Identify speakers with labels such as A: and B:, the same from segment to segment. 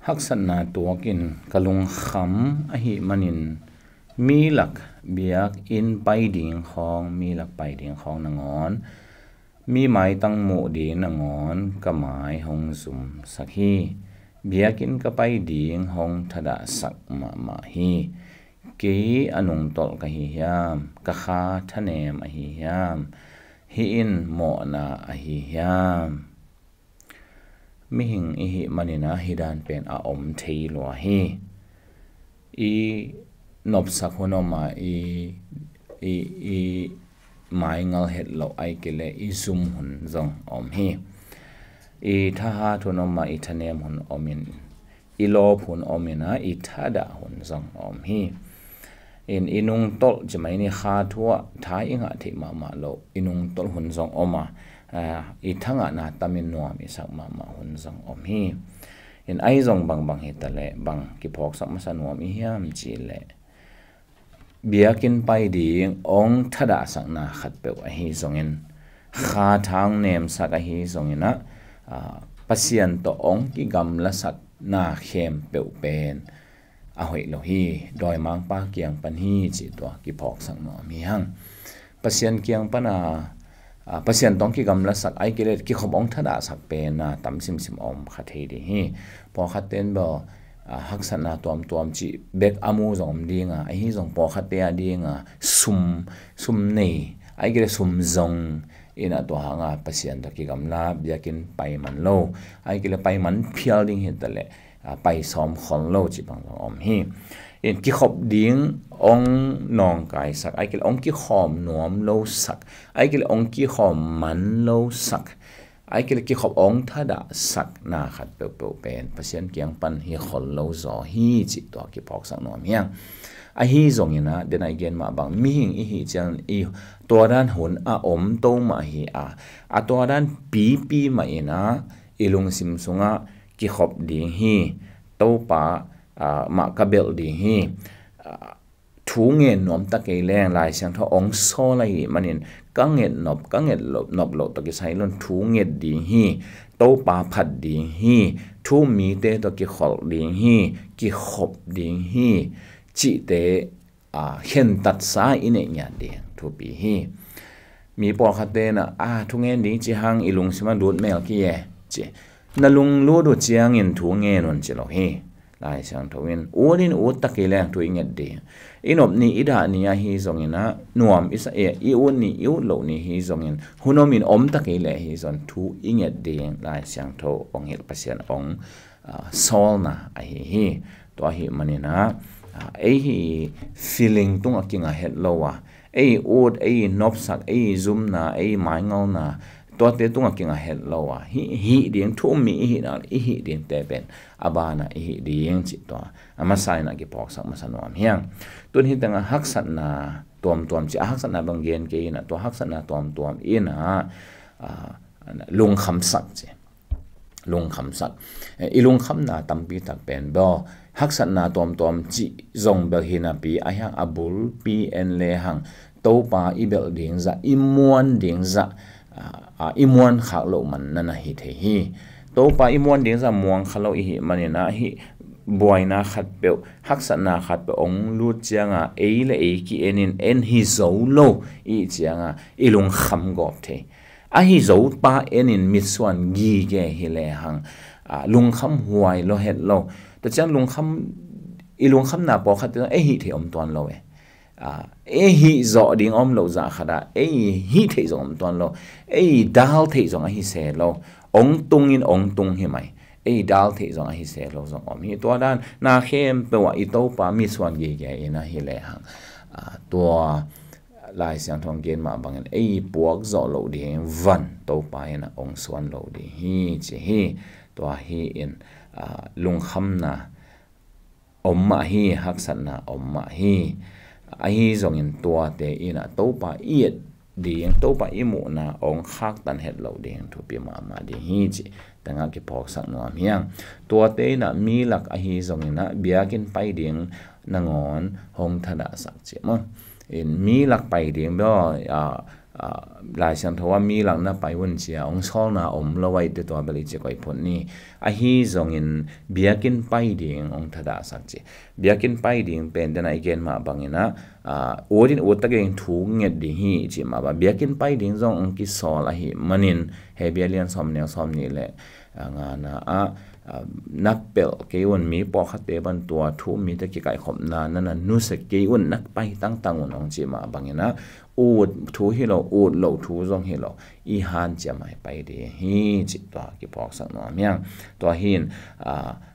A: haksatna tuakin kalung kham a hi manin milak biakinn pai ding khong milak pai ding khong nangon mi mai tang mu di nangon kamai hong zum sakhi biakinn ka pai ding hong thadahsak ma hi ke anung tol ka hi hiam ka kha thanem a hi hiam hi in mo na a hi hiam mi hing i hi manina hidan pen a om thei lo hi i nop sak honoma i mai ngal het lo ai kele i zum hun zong om hi i thaha thonoma i thanem hun omin i lop hun omina i thada hun zong om hi in inung tol jamai ni kha thua tha inga thi ma lo inung tol hun zong oma i thanga na tamin nuam i sak ma hun zong om hi in ai zong bang hi tale bang ki phok sak ma sa nuam i hiam chi le biakinn pai ding ong thadahsak na khat pe a hi zongin kha thang nem sak a hi zongina pasian to ong ki gam la sak na khem pe pen a hoi lo hi doi mang pa kiang pan hi chi to ki phok sak no mi hang pasian kiang pana pasian tong ki gam la sak ai kile ki khom ong thadahsak pe na tam sim om kha thei di hi po khaten bo haksatna tuam chi bek amu zong dinga ai hi zong po khate a dinga sum nei ai kile sum zong ina to hanga pasian to ki gamla biakinn pai man lo ai kile pai man phial ding he tale pai som khon lo chi bang om hi in ki khop ding ong nong kai sak ai kile ong ki khom nuam lo sak ai kile ong ki khom man lo sak ai kile ki khop ong thadahsak na khat pe pen pasien kiang pan hi khol lo zo hi chi to ki phok sang nom hiang a hi zong ina den ai gen ma bang mi hing i hi chan i to dan hun a om to ma hi a to dan pi ma ina ilung sim sunga ki khop ding hi to pa ma ka bel ding hi thu nge nom ta ke leng lai sang tho ong so lai manin ka nge nop lo to ki sai lon thu nge ding hi to pa phat ding hi thu mi te to ki khol ding hi ki khop ding hi chi te hen tat sa ine nya ding thu pi hi mi por khate na thu nge ding chi hang ilung sima dut mel ki ye chi na lung lu do chiang in thu nge non chi lo hi lai sang thawin urin ut takileng tu inget de inop ni ida ni a hi zongina nuam isa i un ni i lo ni hi zongin hunomin om takile hi zon thu inget de lai sang tho ong hel pasian ong solna a hi to hi manina hi feeling tung akinga het lowa ud nop sak zoom na mai ngau na to te tunga kinga het lowa hi ding thu mi hi na hi ding te pen abana hi ding chi to ama sai na ki pok sak ma sanom hiang tun hi tanga haksatna tom chi haksatna bang gen ke ina to haksatna tom ina lung kham sak chi lung kham sak ilung kham na tampi tak pen bo haksatna tom chi zong bel hina pi a hang abul pi en le hang to pa ibel ding za imuan ding za imuan khak lo man nana hi the hi to pa imuan ding za muang khalo hi manina hi boina khat pe haksatna khat pe ong lu chianga le ki enin en hi zo lo i chianga ilung kham gop the a hi zo pa enin miswan gi ge hi le hang lung kham huai lo het lo ta chan ilung kham na po khat hi the om ton lo hi zo ding om lo za khada hi the zo om ton lo dal the zo hi se lo ong tung hi mai dal the zo hi se lo zo om hi to dan na khem pe wa i to pa mi swan ge ge ina hi le hang to lai siang thong gen ma bangen puak zo lo ding van to pa ina ong swan lo di hi chi hi to hi in lung kham na omma hi haksatna omma hi hi zong in tua te ina topa iet ding topa imu na ong khak tan het lo ding thu pi ma di hi chi tanga ki phok sak no miang tua te na mi lak hi zong ina biakinn pai ding nangon hong thadahsak chi ma in mi lak pai ding bo lai sang thowa mi lang na pai won chia ong sol na om lowai te to beli che koi phun ni a hi zong in biakin pai ding ong thada sak che biakin pai ding pen den ai gen ma bangina odin otageng thu nget di hi chi ma ba biakin pai ding zong ong ki sol a hi manin he bialian som ni le nga na nak pel ke won mi po khate ban tua thu mi te ki kai khom na na nu se ke won nak pai tang ong chi ma bangina ud thu hi lo ud lo thu zong hi lo I han cha mai pai de hi chi to ki pok sak no myang to hin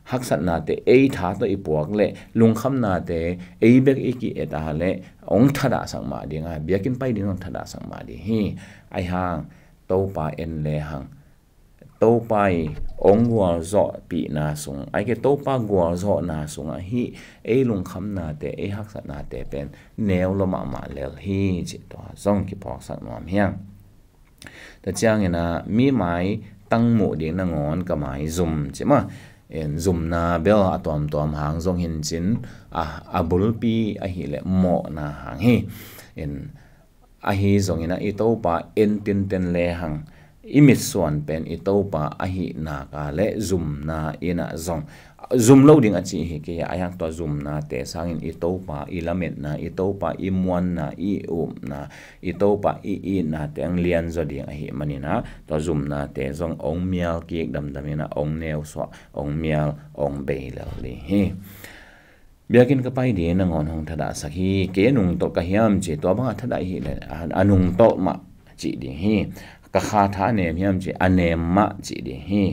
A: haksatna te ei tha to I puak le lung kham na te ei bek ki eta le ong thada sang ma ding a biakin pai ding ong thada sang ma di hi ai hang to pa en le hang to pai ong gwal zo pi na sung ai ke to pa gwal zo na sung a hi ei lung kham na te ei haksatna te pen neu lo ma lel hi chi to zong ki pok sak no myang ta chang ina mi mai tang mu ding na ngon ka mai zum chi ma en zum na bel atom hang zong hin chin abul pi a hi le mo na hang hi en a hi zong ina I to pa en tin le hang imit suan pen I to pa a hi na ka le zum na ina zong zoom loading a chi hi ke ayang to zoom na te sangin I to pa element na I to pa I muan na I na I to pa I na te ang lian zo ding a hi manina to zoom na te zong ong mial ki dam ina ong neu so ong mial ong be lo li hi biakin ka pai di na ngon hong thada sakhi ke nung to ka hiam chi to bang thada hi le anung to ma chi di hi ka kha tha ne hiam chi anem ma chi di hi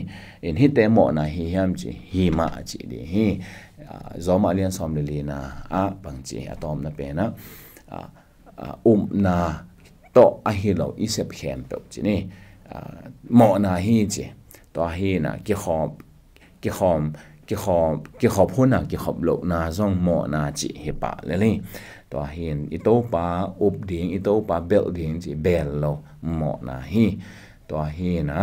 A: in hi te mo na hi hiam chi hi ma chi di hi zo ma lian som le na bang chi atom na pe na na to a hi lo I sep khem pe chi ni mo na hi chi to hi na ki khom huna ki khop lo na zong mo na chi hi pa le le to hin I to pa up ding I to pa bel ding chi bel lo mo na hi to hi na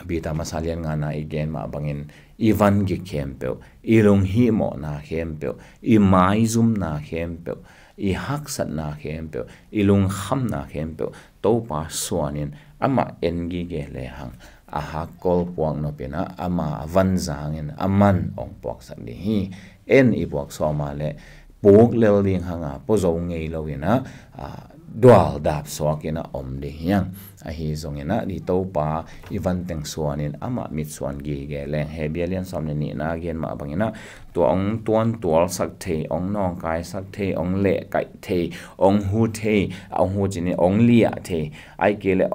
A: bita masalian nga na igen ma bangin ivan gi kempel ilung hi mo na kempel I mai zum na kempel I haksat na kempel ilung kham na kempel to pa suanin ama engi ge le hang hakol puang no pena ama van zangin aman ong pok sak di hi en I pok so ma le pok lel ding hanga po zo ngei lo ina dual dap so kina om de yang a hi zong ina di to pa ivan teng suanin ama mit suan gi ge leng he bialian som ni na gen ma bangina to ong tuan tual sak the ong nong kai sak the ong le kai the ong hu the ong hu chini ong lia the ai ke le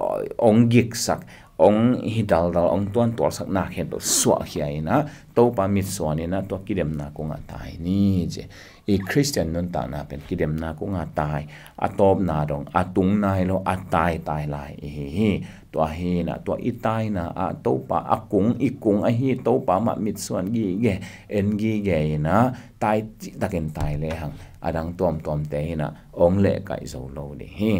A: ong gik sak ong hidal ong tuan tual sak na khen to swa khia ina to pa mit suanina to kidem na ko nga tai ni je I Christian nun ta na pen kidem na ko nga tai atop na dong atung nai lo atai lai hi to hi na to itai na to pa akung ikung a hi to pa ma mit suan gi ge en gi ge na tai taken tai le hang adang tom te na ong le kai zo lo de hi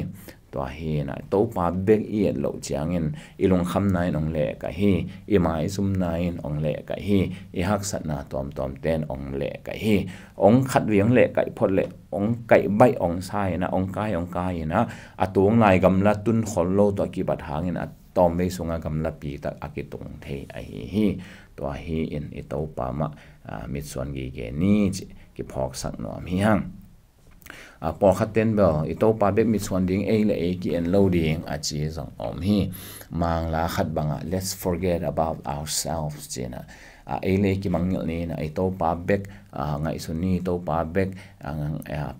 A: to hi na to pa bek I lo chiangin ilung kham nai ong le ka hi I mai sum nai ong le ka hi I haksat na tom ten ong le ka hi ong khat wiang le kai phot le ong kai bai ong sai na ong kai na atung lai gam la tun khol lo to ki bat hangin tom be sunga gam la pi ta akitung the ai hi to hi in I to pa ma mit suan gi ge ni ki phok sak no mi hang po khaten bel I to pa bek mit suan ding e le e ki en lo ding a chi zong om hi mang la khat banga let's forget about ourselves chena e le ki mangil ni na I to pa bek ngai sun ni to pa bek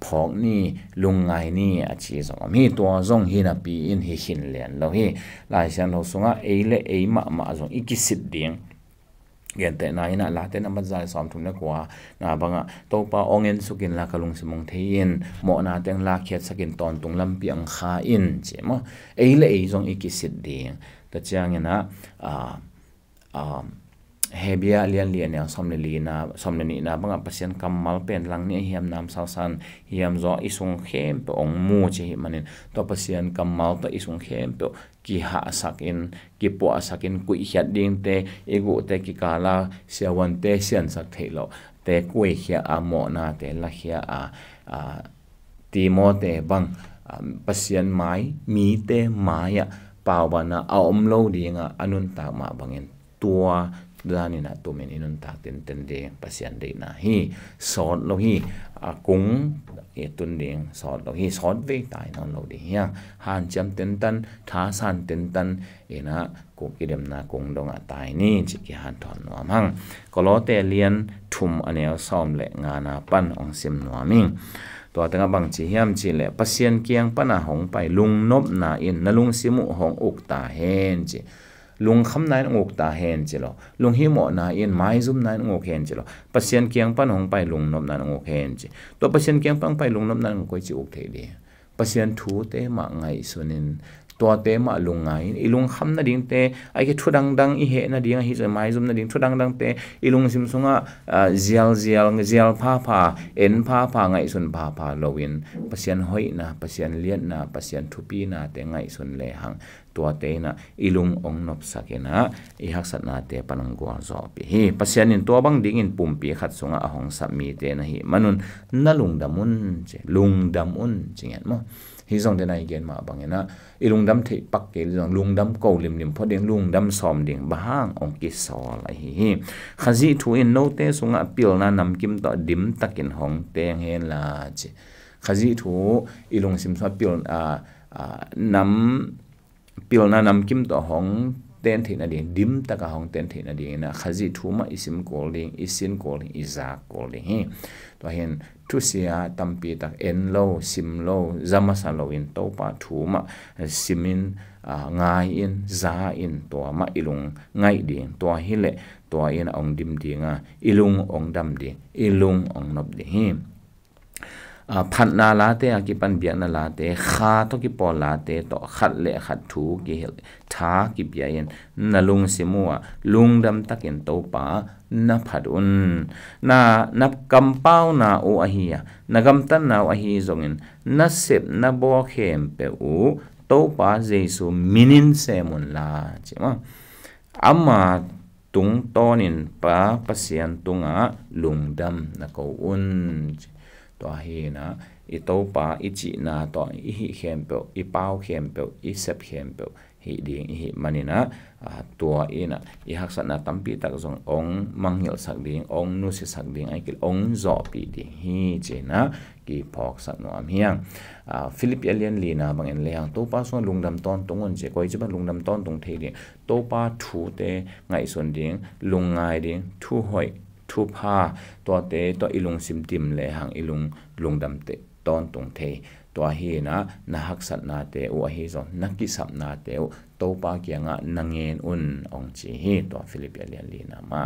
A: phok ni lungai ni a chi zong om hi to zong hi na pi in hi hin len lo hi lai sian lo sunga e le e ma zong ikisit ding gen te na ina la te na mazai som thum na kwa na banga to pa ongen sukin la kalung simong thein mo na teng la khet sakin ton tung lam pi ang kha in che mo e le e zong ikisit ding ta chang ina hebia lian yang somle ni na banga pasien kamal pen lang ni hiam nam sausan hiam zo isung khem pe ong mu che manin to pasien kamal to isung khem pe ki ha sakin ki po sakin ku hiat ding te ego te ki kala siawan te sian sak thelo te ku hia amo na te la hia ti mo te bang pasien mai mi te maya pawbana aomlo dinga anun ta ma bangin tua danina tumen inun ta ten de pasien de na hi sot lo hi kung tun ding sot lo hi sot ve tai non lo di hiang han cham ten tan tha san ten tan ina ku kidem na kung donga tai ni chi ki han thon no mang kolote lian thum anel som le ngana pan ong sim no ming to tanga bang chi hiam chi le pasien kiang pana hong pai lung nop na in nalung simu hong uk ta hen chi lung kham nai ngok ta hen chi lo lung hi mo na in mai zum nai ngok hen chi lo pasien kiang pan hong pai lung nop na ngok hen chi to pasien kiang pang pai lung nop na ngok chi uk the di pasien thu te ma ngai sunin to te ma lung ngai ilung kham na ding te ai ke thudang dang i he na ding hi je mai zum na ding thudang dang te ilung sim sunga zial pha en pha ngai sun pha lowin pasien hoi na pasien lian na pasien thupi na te ngai sun le hang tua te na ilung ong nop sakena i haksatna te panang gwa zo pi hi pasien in to bang ding in pumpi khat sunga ahong sami te na hi manun nalung damun che lung damun chinget mo hi zong de na igen ma bangena ilung dam the pak ke zong lung dam ko lim phoding lung dam som ding bahang ong ki sol a hi khazi thu in no te sunga pil na nam kim to dim takin hong teng hen la che khazi thu ilung sim sa pil nam pil na nam kim to hong ten the na ding dim taka hong ten the na ding na khazi thu ma isim calling isin calling iza calling hi to hen thu sia tampi tak en lo sim lo zamasa lo in to pa thu ma simin ngai in za in to ma ilung ngai ding to hi le to in ong dim dinga ilung ong dam ding ilung ong nop ding hi phat na la te ki pan bia na la te kha to ki pol la te to khat le khat thu ki hel tha ki bia yen nalung simua lungdam takin to pa na phat un na nap kam pau na o ahia nagam tan na ahi zongin na sep na bo khem pe u to pa jesu minin semun la chima ama tung tonin pa pasian tunga lungdam na ko un to hi na i to pa i chi na to i hi khem pe i pau khem pe i sep khem pe hi ding hi manina to ina i haksatna tampi tak zong ong manghil sak ding ong nu se sak ding ai kil ong zo pi ding hi chena ki phok sak no am hiang philip alien lina bangin lehang to pa so lungdam ton tongon je koi chiba lungdam ton tong the ding to pa thu te ngai son ding lungai ding thu hoi thu pha to te to ilung sim tim le hang ilung lungdam te ton tung the to hi na haksatna te o hi zo nakki sapna te to pa kyanga nangen un ong chi hi to philipian lina ma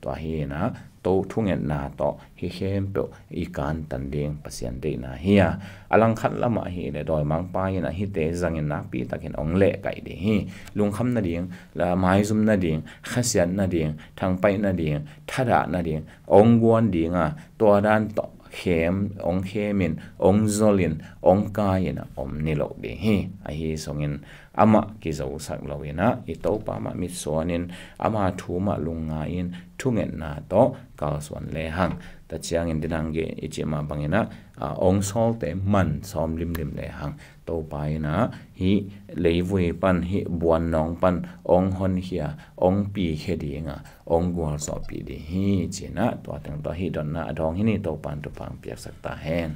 A: to hi na to thungen na to hi khem pe i kan tan ding pasien de na hiya alang khat lama hi le doi mang pa ina hi te zangin na pi takin ong le kai de hi lung kham na ding la mai zum na ding khasian na ding thang pai na ding thada na ding ong guan dinga to dan to khem ong khemin ong zolin ong kaina om nilo de hi a hi songin ama ki zo sak lowina i to pa ma mi sonin ama thu ma lunga in thungen na to kalswan le hang ta chiang in dinange i chima bangina ong sol te man som lim le hang to pa ina hi leivui pan hi buan nong pan ong hon hia ong pi khedinga ong gwal so pi de hi china to tang to hi don na dong hi ni to pan to pang piak sak ta hen